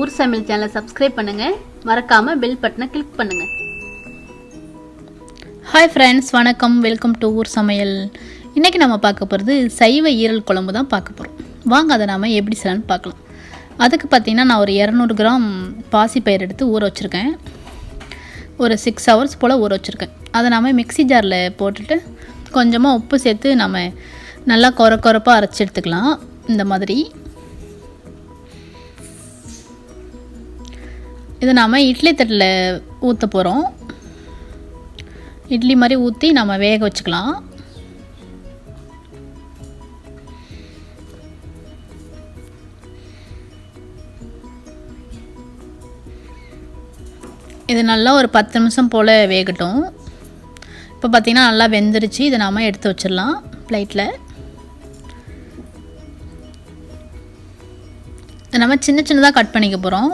ஊர் சமையல் சேனலை சப்ஸ்கிரைப் பண்ணுங்கள், மறக்காமல் பெல் பட்டனை கிளிக் பண்ணுங்கள். ஹாய் ஃப்ரெண்ட்ஸ், வணக்கம். வெல்கம் டு ஊர் சமையல். இன்றைக்கி நம்ம பார்க்க போகிறது சைவ ஈரல் குழம்பு தான் பார்க்க போகிறோம். வாங்க அதை நாம் எப்படி செய்யலான்னு பார்க்கலாம். அதுக்கு பார்த்திங்கன்னா நான் ஒரு 200 கிராம் பாசிப்பயிறு எடுத்து ஊற வச்சுருக்கேன். ஒரு 6 hours போல் ஊற வச்சுருக்கேன். அதை நாம் மிக்ஸி ஜாரில் போட்டுட்டு கொஞ்சமாக உப்பு சேர்த்து நம்ம நல்லா கொரப்பாக அரைச்சி எடுத்துக்கலாம். இந்த மாதிரி இதை நாம் இட்லி தட்டில் ஊற்ற போகிறோம். இட்லி மாதிரி ஊற்றி நம்ம வேக வச்சுக்கலாம். இது நல்லா ஒரு 10 நிமிஷம் போல் வேகட்டும். இப்போ பார்த்திங்கன்னா நல்லா வெந்துருச்சு. இதை நாம் எடுத்து வச்சிடலாம் பிளேட்டில். இதை நம்ம சின்ன சின்னதாக கட் பண்ணிக்க போகிறோம்.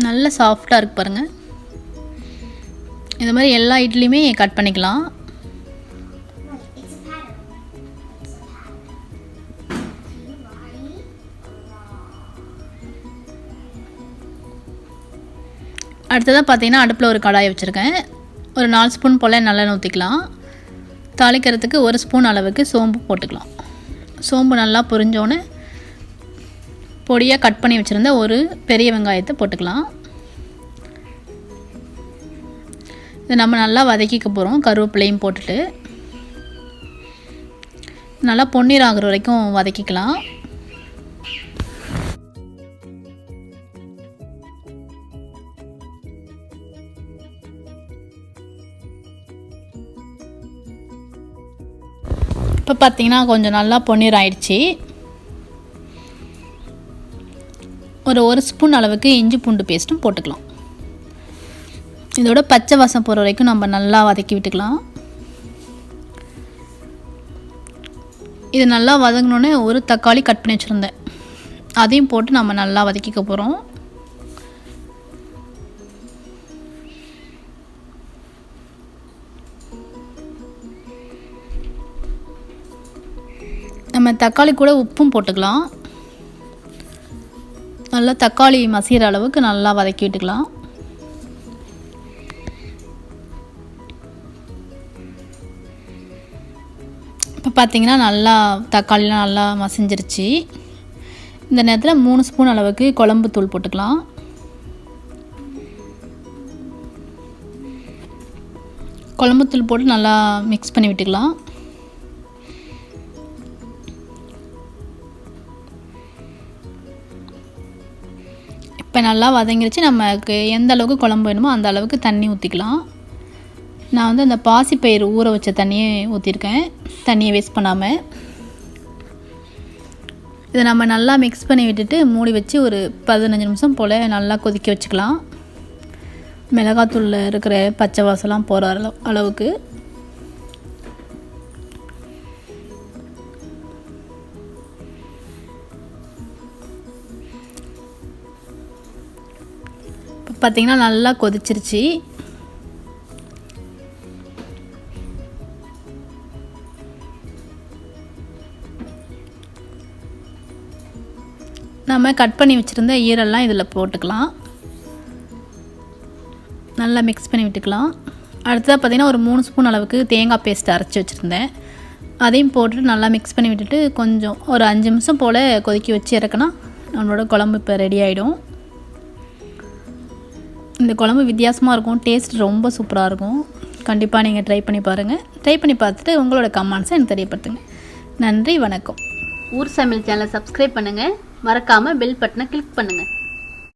நல்ல சாஃப்டாக இருக்குது பாருங்கள். இந்த மாதிரி எல்லா இட்லியுமே கட் பண்ணிக்கலாம். அடுத்ததாக பார்த்தீங்கன்னா அடுப்பில் ஒரு கடாயை வச்சுருக்கேன். ஒரு 4 ஸ்பூன் போல் நல்லெண்ணெய் ஊற்றிக்கலாம். தாளிக்கிறதுக்கு 1 ஸ்பூன் அளவுக்கு சோம்பு போட்டுக்கலாம். சோம்பு நல்லா பொரிஞ்சோன்னே பொடியாக கட் பண்ணி வச்சுருந்த ஒரு பெரிய வெங்காயத்தை போட்டுக்கலாம். இதை நம்ம நல்லா வதக்கிக்க போகிறோம். கருவேப்பிலையும் போட்டுட்டு நல்லா பொன்னீர் ஆகிற வரைக்கும் வதக்கிக்கலாம். இப்போ பார்த்திங்கன்னா கொஞ்சம் நல்லா பொன்னீர் ஆயிடுச்சு. ஒரு ஸ்பூன் அளவுக்கு இஞ்சி பூண்டு பேஸ்ட்டும் போட்டுக்கலாம். இதோட பச்சை வாசம் போகிற வரைக்கும் நம்ம நல்லா வதக்கி விட்டுக்கலாம். இது நல்லா வதங்கினோன்னே ஒரு தக்காளி கட் பண்ணி வச்சுருந்தேன், அதையும் போட்டு நம்ம நல்லா வதக்கிக்க போகிறோம். நம்ம தக்காளி கூட உப்பும் போட்டுக்கலாம். நல்லா தக்காளி மசிகிற அளவுக்கு நல்லா வதக்கி விட்டுக்கலாம். இப்போ பார்த்திங்கன்னா நல்லா தக்காளிலாம் நல்லா மசிஞ்சிருச்சு. இந்த நேரத்தில் 3 ஸ்பூன் அளவுக்கு குழம்பு தூள் போட்டுக்கலாம். குழம்பு தூள் போட்டு நல்லா மிக்ஸ் பண்ணி விட்டுக்கலாம். இப்போ நல்லா வதங்கிருச்சு. நமக்கு எந்த அளவுக்கு குழம்பு வேணுமோ அந்த அளவுக்கு தண்ணி ஊற்றிக்கலாம். நான் வந்து அந்த பாசிப்பயிறு ஊற வச்ச தண்ணியை ஊற்றிருக்கேன், தண்ணியை வேஸ்ட் பண்ணாமல். இதை நம்ம நல்லா மிக்ஸ் பண்ணி விட்டுட்டு மூடி வச்சு ஒரு 15 நிமிஷம் போல் நல்லா கொதிக்க வச்சுக்கலாம். மிளகாத்தூளில் இருக்கிற பச்சை வாசம்லாம் போகிற அளவுக்கு. பார்த்திங்கன்னா நல்லா கொதிச்சிருச்சு. நம்ம கட் பண்ணி வச்சுருந்த ஈரல்லாம் இதில் போட்டுக்கலாம். நல்லா மிக்ஸ் பண்ணி விட்டுக்கலாம். அடுத்ததாக பார்த்திங்கன்னா ஒரு 3 ஸ்பூன் அளவுக்கு தேங்காய் பேஸ்ட் அரைச்சி வச்சுருந்தேன், அதையும் போட்டுட்டு நல்லா மிக்ஸ் பண்ணி விட்டுட்டு கொஞ்சம் ஒரு 5 நிமிஷம் போல் கொதிக்க வச்சு இறக்குனா நம்மளோட குழம்பு இப்போ ரெடி ஆகிடும். இந்த குழம்பு வித்தியாசமாக இருக்கும், டேஸ்ட் ரொம்ப சூப்பராக இருக்கும். கண்டிப்பாக நீங்கள் ட்ரை பண்ணி பாருங்கள். ட்ரை பண்ணி பார்த்துட்டு உங்களோட கமெண்ட்ஸை எனக்கு தெரியப்படுத்துங்க. நன்றி, வணக்கம். ஊர் சமையல் சேனலை சப்ஸ்கிரைப் பண்ணுங்கள், மறக்காமல் பெல் பட்டனை கிளிக் பண்ணுங்கள்.